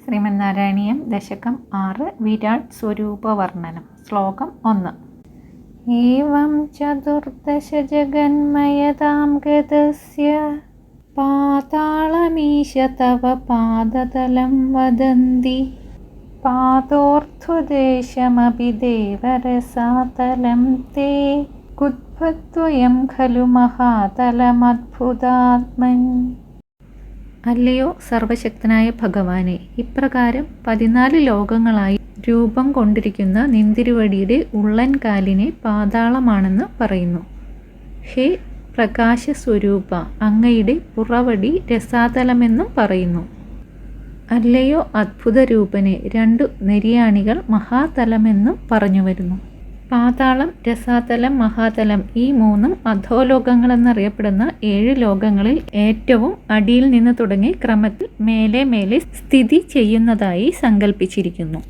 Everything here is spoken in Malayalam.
ശ്രീമന്നാരായണീയം ദശകം 6 വിരാട് സ്വരൂപവർണ്ണനം. ശ്ലോകം 1. ഏവം ചതുർദശ ജഗന്മയതാം ഗതസ്യ പാതാളമീശ തവ പാദതലം വദന്തി പാദോർധ്വദേശമപി ദേവരസാതലം തേ കുത്ഭദ്വയം ഖലു മഹാതലമദ്ഭുതാത്മൻ. അല്ലയോ സർവശക്തനായ ഭഗവാനെ, ഇപ്രകാരം 14 ലോകങ്ങളായി രൂപം കൊണ്ടിരിക്കുന്ന നിന്തിരുവടിയുടെ ഉള്ളൻകാലിനെ പാതാളമാണെന്ന് പറയുന്നു. ഹേ പ്രകാശസ്വരൂപ, അങ്ങയുടെ പുറവടി രസാതലമെന്നും പറയുന്നു. അല്ലയോ അദ്ഭുത രൂപനെ, 2 നെരിയാണികൾ മഹാതലമെന്നും പറഞ്ഞു വരുന്നു. പാതാളം, രസാതലം, മഹാതലം ഈ 3 അധോലോകങ്ങളെന്നറിയപ്പെടുന്ന 7 ലോകങ്ങളിൽ ഏറ്റവും അടിയിൽ നിന്ന് തുടങ്ങി ക്രമത്തിൽ മേലെ മേലെ സ്ഥിതി ചെയ്യുന്നതായി സങ്കല്പിച്ചിരിക്കുന്നു.